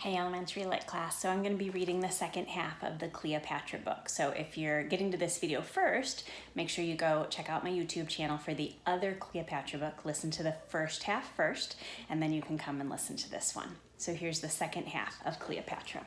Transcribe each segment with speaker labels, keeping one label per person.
Speaker 1: Hey, elementary lit class. So I'm going to be reading the second half of the Cleopatra book. So if you're getting to this video first, make sure you go check out my YouTube channel for the other Cleopatra book. Listen to the first half first, and then you can come and listen to this one. So here's the second half of Cleopatra.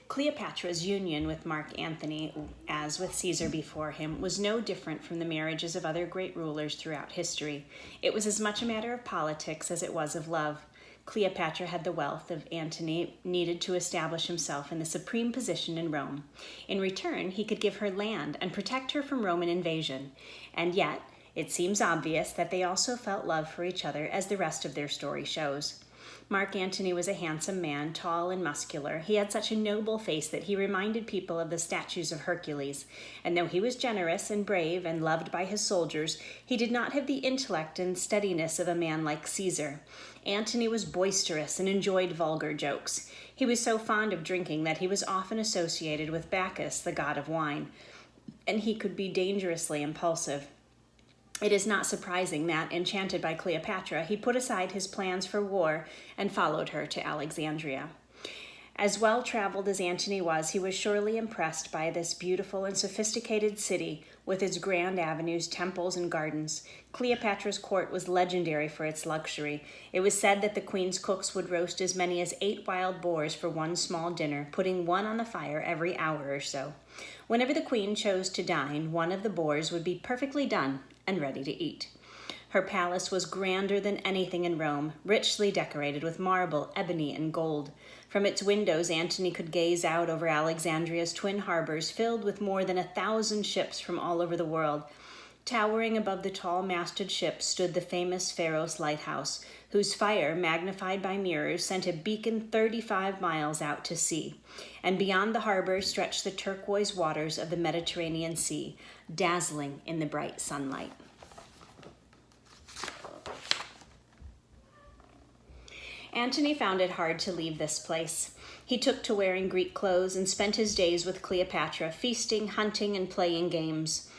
Speaker 1: Cleopatra's union with Mark Antony, as with Caesar before him, was no different from the marriages of other great rulers throughout history. It was as much a matter of politics as it was of love. Cleopatra had the wealth of Antony needed to establish himself in the supreme position in Rome. In return, he could give her land and protect her from Roman invasion. And yet, it seems obvious that they also felt love for each other, as the rest of their story shows. Mark Antony was a handsome man, tall and muscular. He had such a noble face that he reminded people of the statues of Hercules. And though he was generous and brave and loved by his soldiers, he did not have the intellect and steadiness of a man like Caesar. Antony was boisterous and enjoyed vulgar jokes. He was so fond of drinking that he was often associated with Bacchus, the god of wine, and he could be dangerously impulsive. It is not surprising that, enchanted by Cleopatra, he put aside his plans for war and followed her to Alexandria. As well-traveled as Antony was, he was surely impressed by this beautiful and sophisticated city with its grand avenues, temples, and gardens. Cleopatra's court was legendary for its luxury. It was said that the queen's cooks would roast as many as 8 wild boars for one small dinner, putting one on the fire every hour or so. Whenever the queen chose to dine, one of the boars would be perfectly done and ready to eat. Her palace was grander than anything in Rome, richly decorated with marble, ebony, and gold. From its windows, Antony could gaze out over Alexandria's twin harbors, filled with more than 1,000 ships from all over the world. Towering above the tall-masted ships stood the famous Pharos lighthouse, whose fire, magnified by mirrors, sent a beacon 35 miles out to sea. And beyond the harbor stretched the turquoise waters of the Mediterranean Sea, dazzling in the bright sunlight. Antony found it hard to leave this place. He took to wearing Greek clothes and spent his days with Cleopatra, feasting, hunting, and playing games.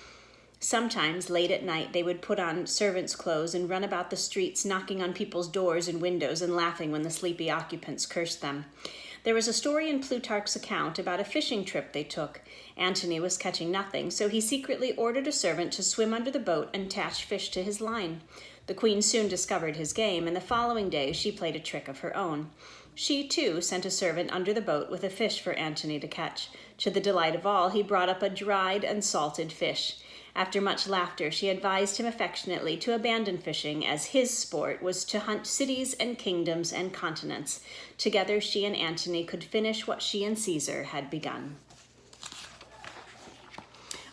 Speaker 1: Sometimes, late at night, they would put on servants' clothes and run about the streets, knocking on people's doors and windows and laughing when the sleepy occupants cursed them. There was a story in Plutarch's account about a fishing trip they took. Antony was catching nothing, so he secretly ordered a servant to swim under the boat and attach fish to his line. The queen soon discovered his game, and the following day she played a trick of her own. She, too, sent a servant under the boat with a fish for Antony to catch. To the delight of all, he brought up a dried and salted fish. After much laughter, she advised him affectionately to abandon fishing, as his sport was to hunt cities and kingdoms and continents. Together, she and Antony could finish what she and Caesar had begun.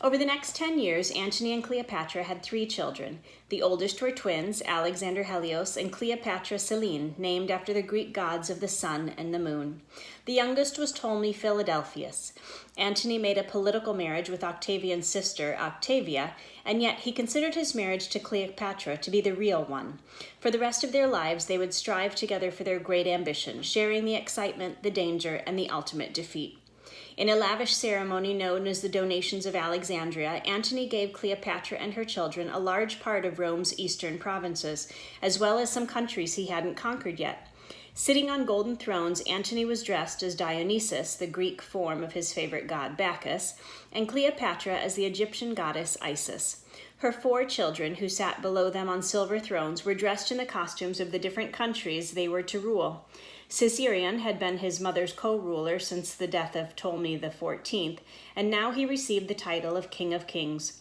Speaker 1: Over the next 10 years, Antony and Cleopatra had 3 children. The oldest were twins, Alexander Helios and Cleopatra Selene, named after the Greek gods of the sun and the moon. The youngest was Ptolemy Philadelphus. Antony made a political marriage with Octavian's sister, Octavia, and yet he considered his marriage to Cleopatra to be the real one. For the rest of their lives, they would strive together for their great ambition, sharing the excitement, the danger, and the ultimate defeat. In a lavish ceremony known as the Donations of Alexandria, Antony gave Cleopatra and her children a large part of Rome's eastern provinces, as well as some countries he hadn't conquered yet. Sitting on golden thrones, Antony was dressed as Dionysus, the Greek form of his favorite god Bacchus, and Cleopatra as the Egyptian goddess Isis. Her 4 children, who sat below them on silver thrones, were dressed in the costumes of the different countries they were to rule. Caesarion had been his mother's co-ruler since the death of Ptolemy XIV, and now he received the title of King of Kings.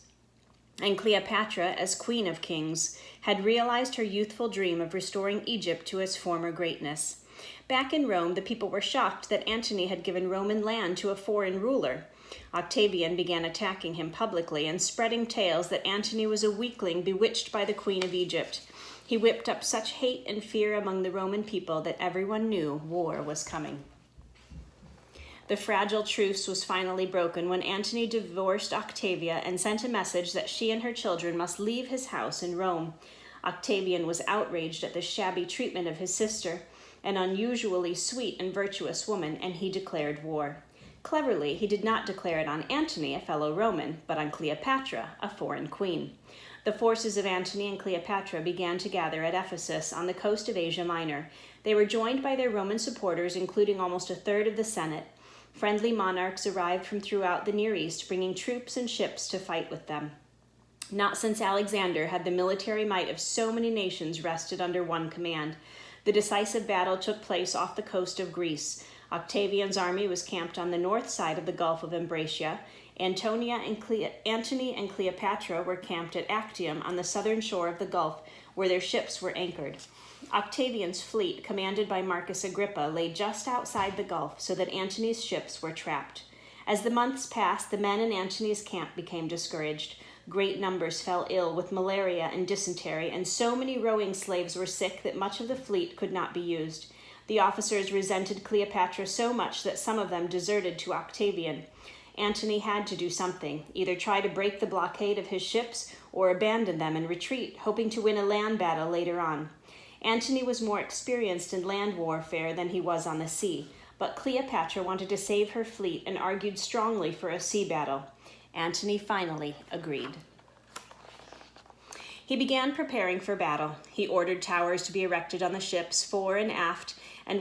Speaker 1: And Cleopatra, as Queen of Kings, had realized her youthful dream of restoring Egypt to its former greatness. Back in Rome, the people were shocked that Antony had given Roman land to a foreign ruler. Octavian began attacking him publicly and spreading tales that Antony was a weakling bewitched by the Queen of Egypt. He whipped up such hate and fear among the Roman people that everyone knew war was coming. The fragile truce was finally broken when Antony divorced Octavia and sent a message that she and her children must leave his house in Rome. Octavian was outraged at the shabby treatment of his sister, an unusually sweet and virtuous woman, and he declared war. Cleverly, he did not declare it on Antony, a fellow Roman, but on Cleopatra, a foreign queen. The forces of Antony and Cleopatra began to gather at Ephesus on the coast of Asia Minor. They were joined by their Roman supporters, including almost a third of the Senate. Friendly monarchs arrived from throughout the Near East, bringing troops and ships to fight with them. Not since Alexander had the military might of so many nations rested under one command. The decisive battle took place off the coast of Greece. Octavian's army was camped on the north side of the Gulf of Ambracia. Antony and Cleopatra were camped at Actium on the southern shore of the Gulf, where their ships were anchored. Octavian's fleet, commanded by Marcus Agrippa, lay just outside the Gulf, so that Antony's ships were trapped. As the months passed, the men in Antony's camp became discouraged. Great numbers fell ill with malaria and dysentery, and so many rowing slaves were sick that much of the fleet could not be used. The officers resented Cleopatra so much that some of them deserted to Octavian. Antony had to do something, either try to break the blockade of his ships or abandon them and retreat, hoping to win a land battle later on. Antony was more experienced in land warfare than he was on the sea, but Cleopatra wanted to save her fleet and argued strongly for a sea battle. Antony finally agreed. He began preparing for battle. He ordered towers to be erected on the ships, fore and aft, and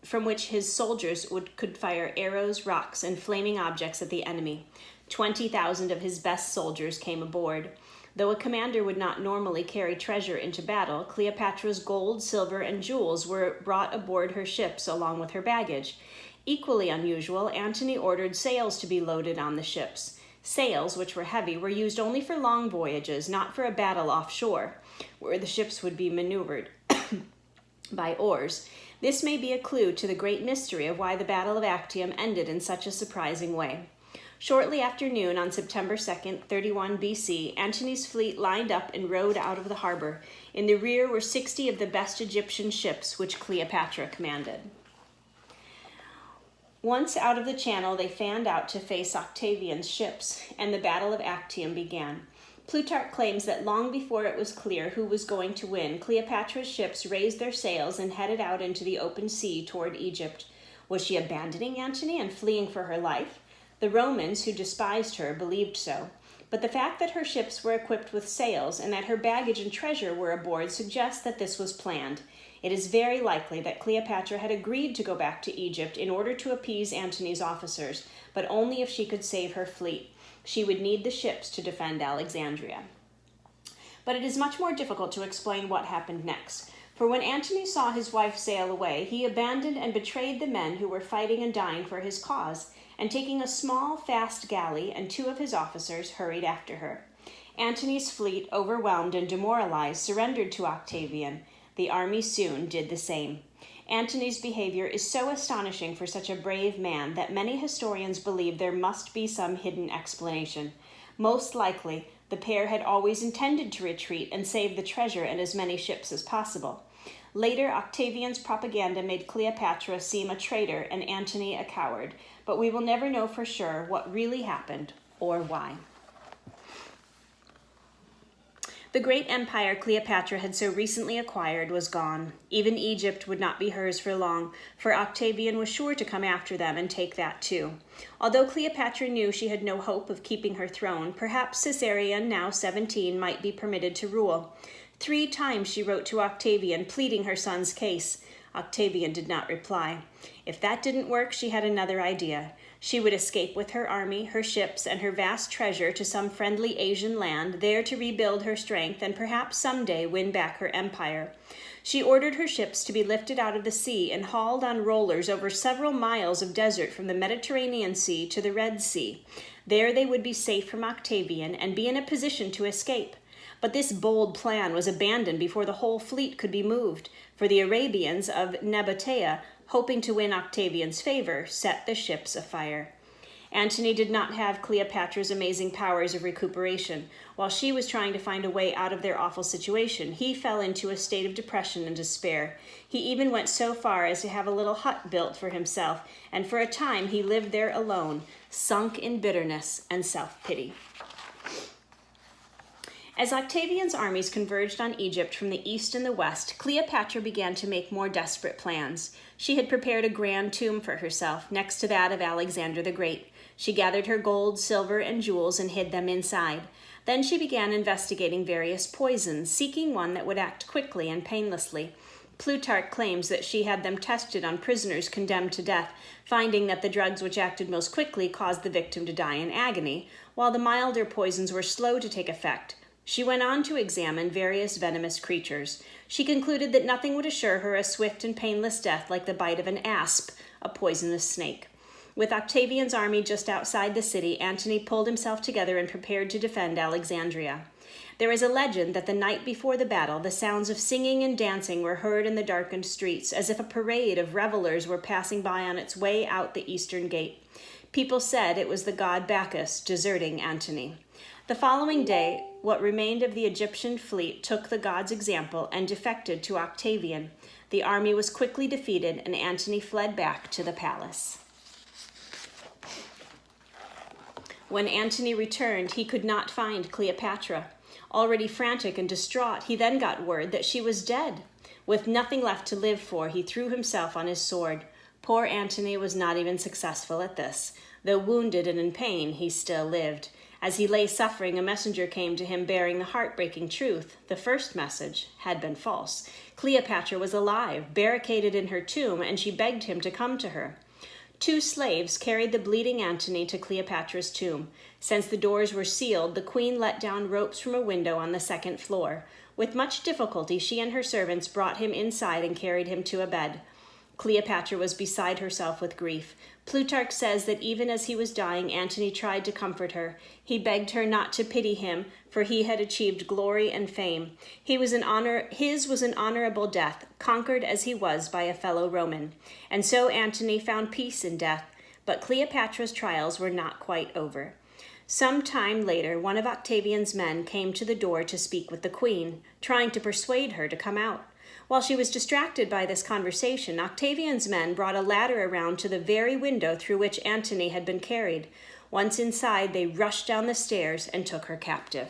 Speaker 1: from which his soldiers could fire arrows, rocks, and flaming objects at the enemy. 20,000 of his best soldiers came aboard. Though a commander would not normally carry treasure into battle, Cleopatra's gold, silver, and jewels were brought aboard her ships along with her baggage. Equally unusual, Antony ordered sails to be loaded on the ships. Sails, which were heavy, were used only for long voyages, not for a battle offshore, where the ships would be maneuvered by oars. This may be a clue to the great mystery of why the Battle of Actium ended in such a surprising way. Shortly after noon on September 2nd, 31 BC, Antony's fleet lined up and rowed out of the harbor. In the rear were 60 of the best Egyptian ships, which Cleopatra commanded. Once out of the channel, they fanned out to face Octavian's ships, and the Battle of Actium began. Plutarch claims that long before it was clear who was going to win, Cleopatra's ships raised their sails and headed out into the open sea toward Egypt. Was she abandoning Antony and fleeing for her life? The Romans, who despised her, believed so. But the fact that her ships were equipped with sails and that her baggage and treasure were aboard suggests that this was planned. It is very likely that Cleopatra had agreed to go back to Egypt in order to appease Antony's officers, but only if she could save her fleet. She would need the ships to defend Alexandria. But it is much more difficult to explain what happened next. For when Antony saw his wife sail away, he abandoned and betrayed the men who were fighting and dying for his cause, and taking a small, fast galley and 2 of his officers, hurried after her. Antony's fleet, overwhelmed and demoralized, surrendered to Octavian. The army soon did the same. Antony's behavior is so astonishing for such a brave man that many historians believe there must be some hidden explanation. Most likely, the pair had always intended to retreat and save the treasure and as many ships as possible. Later, Octavian's propaganda made Cleopatra seem a traitor and Antony a coward, but we will never know for sure what really happened or why. The great empire Cleopatra had so recently acquired was gone. Even Egypt would not be hers for long, for Octavian was sure to come after them and take that too. Although Cleopatra knew she had no hope of keeping her throne, perhaps Caesarion, now 17, might be permitted to rule. 3 times she wrote to Octavian, pleading her son's case. Octavian did not reply. If that didn't work, she had another idea. She would escape with her army, her ships, and her vast treasure to some friendly Asian land, there to rebuild her strength and perhaps someday win back her empire. She ordered her ships to be lifted out of the sea and hauled on rollers over several miles of desert from the Mediterranean Sea to the Red Sea. There they would be safe from Octavian and be in a position to escape. But this bold plan was abandoned before the whole fleet could be moved, for the Arabians of Nabatea, hoping to win Octavian's favor, set the ships afire. Antony did not have Cleopatra's amazing powers of recuperation. While she was trying to find a way out of their awful situation, he fell into a state of depression and despair. He even went so far as to have a little hut built for himself, and for a time he lived there alone, sunk in bitterness and self-pity. As Octavian's armies converged on Egypt from the east and the west, Cleopatra began to make more desperate plans. She had prepared a grand tomb for herself, next to that of Alexander the Great. She gathered her gold, silver, and jewels and hid them inside. Then she began investigating various poisons, seeking one that would act quickly and painlessly. Plutarch claims that she had them tested on prisoners condemned to death, finding that the drugs which acted most quickly caused the victim to die in agony, while the milder poisons were slow to take effect. She went on to examine various venomous creatures. She concluded that nothing would assure her a swift and painless death like the bite of an asp, a poisonous snake. With Octavian's army just outside the city, Antony pulled himself together and prepared to defend Alexandria. There is a legend that the night before the battle, the sounds of singing and dancing were heard in the darkened streets, as if a parade of revelers were passing by on its way out the eastern gate. People said it was the god Bacchus deserting Antony. The following day, what remained of the Egyptian fleet took the god's example and defected to Octavian. The army was quickly defeated, and Antony fled back to the palace. When Antony returned, he could not find Cleopatra. Already frantic and distraught, he then got word that she was dead. With nothing left to live for, he threw himself on his sword. Poor Antony was not even successful at this. Though wounded and in pain, he still lived. As he lay suffering, a messenger came to him bearing the heartbreaking truth. The first message had been false. Cleopatra was alive, barricaded in her tomb, and she begged him to come to her. 2 slaves carried the bleeding Antony to Cleopatra's tomb. Since the doors were sealed, the queen let down ropes from a window on the 2nd floor. With much difficulty, she and her servants brought him inside and carried him to a bed. Cleopatra was beside herself with grief. Plutarch says that even as he was dying, Antony tried to comfort her. He begged her not to pity him, for he had achieved glory and fame. His was an honorable death, conquered as he was by a fellow Roman. And so Antony found peace in death, but Cleopatra's trials were not quite over. Some time later, one of Octavian's men came to the door to speak with the queen, trying to persuade her to come out. While she was distracted by this conversation, Octavian's men brought a ladder around to the very window through which Antony had been carried. Once inside, they rushed down the stairs and took her captive.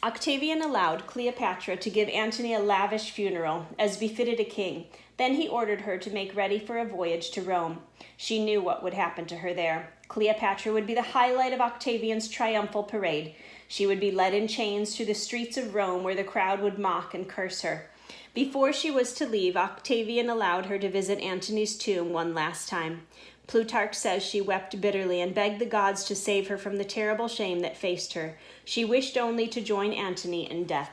Speaker 1: Octavian allowed Cleopatra to give Antony a lavish funeral, as befitted a king. Then he ordered her to make ready for a voyage to Rome. She knew what would happen to her there. Cleopatra would be the highlight of Octavian's triumphal parade. She would be led in chains through the streets of Rome, where the crowd would mock and curse her. Before she was to leave, Octavian allowed her to visit Antony's tomb one last time. Plutarch says she wept bitterly and begged the gods to save her from the terrible shame that faced her. She wished only to join Antony in death.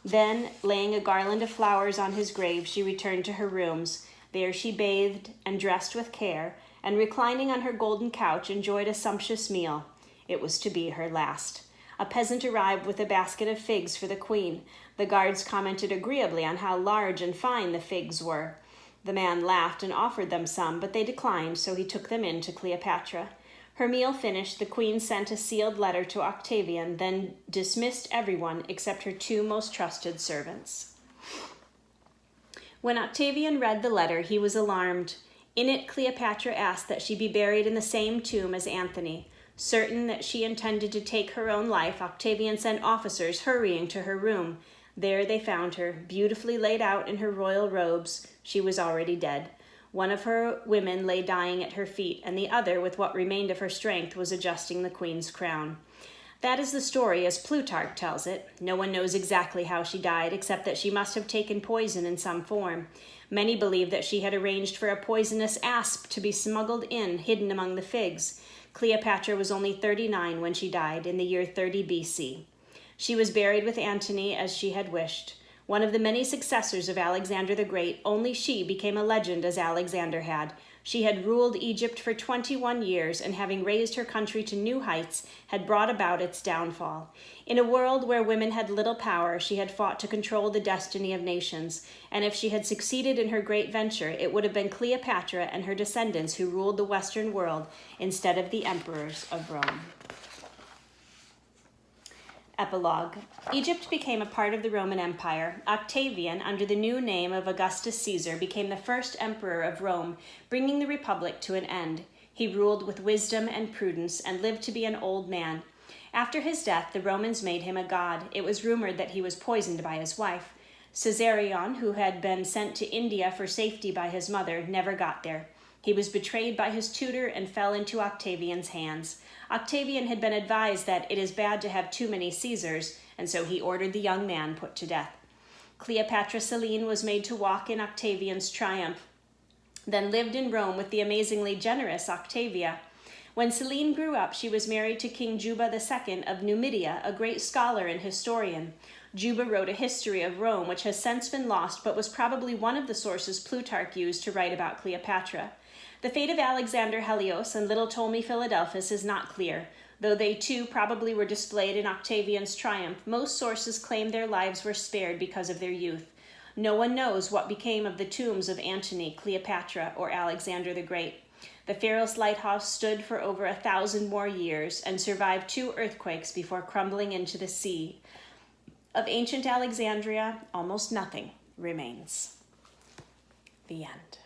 Speaker 1: Then, laying a garland of flowers on his grave, she returned to her rooms. There she bathed and dressed with care, and reclining on her golden couch, enjoyed a sumptuous meal. It was to be her last. A peasant arrived with a basket of figs for the queen. The guards commented agreeably on how large and fine the figs were. The man laughed and offered them some, but they declined, so he took them in to Cleopatra. Her meal finished, the queen sent a sealed letter to Octavian, then dismissed everyone except her 2 most trusted servants. When Octavian read the letter, he was alarmed. In it, Cleopatra asked that she be buried in the same tomb as Antony. Certain that she intended to take her own life, Octavian sent officers hurrying to her room. There they found her, beautifully laid out in her royal robes. She was already dead. One of her women lay dying at her feet, and the other, with what remained of her strength, was adjusting the queen's crown. That is the story as Plutarch tells it. No one knows exactly how she died, except that she must have taken poison in some form. Many believe that she had arranged for a poisonous asp to be smuggled in, hidden among the figs. Cleopatra was only 39 when she died, in the year 30 BC. She was buried with Antony as she had wished. One of the many successors of Alexander the Great, only she became a legend as Alexander had. She had ruled Egypt for 21 years, and having raised her country to new heights, had brought about its downfall. In a world where women had little power, she had fought to control the destiny of nations, and if she had succeeded in her great venture, it would have been Cleopatra and her descendants who ruled the Western world instead of the emperors of Rome. Epilogue. Egypt became a part of the Roman Empire. Octavian, under the new name of Augustus Caesar, became the first emperor of Rome, bringing the republic to an end. He ruled with wisdom and prudence and lived to be an old man. After his death, the Romans made him a god. It was rumored that he was poisoned by his wife. Caesarion, who had been sent to India for safety by his mother, never got there. He was betrayed by his tutor and fell into Octavian's hands. Octavian had been advised that it is bad to have too many Caesars, and so he ordered the young man put to death. Cleopatra Selene was made to walk in Octavian's triumph, then lived in Rome with the amazingly generous Octavia. When Selene grew up, she was married to King Juba II of Numidia, a great scholar and historian. Juba wrote a history of Rome, which has since been lost, but was probably one of the sources Plutarch used to write about Cleopatra. The fate of Alexander Helios and little Ptolemy Philadelphus is not clear. Though they too probably were displayed in Octavian's triumph, most sources claim their lives were spared because of their youth. No one knows what became of the tombs of Antony, Cleopatra, or Alexander the Great. The Pharos lighthouse stood for over 1,000 more years and survived 2 earthquakes before crumbling into the sea. Of ancient Alexandria, almost nothing remains. The end.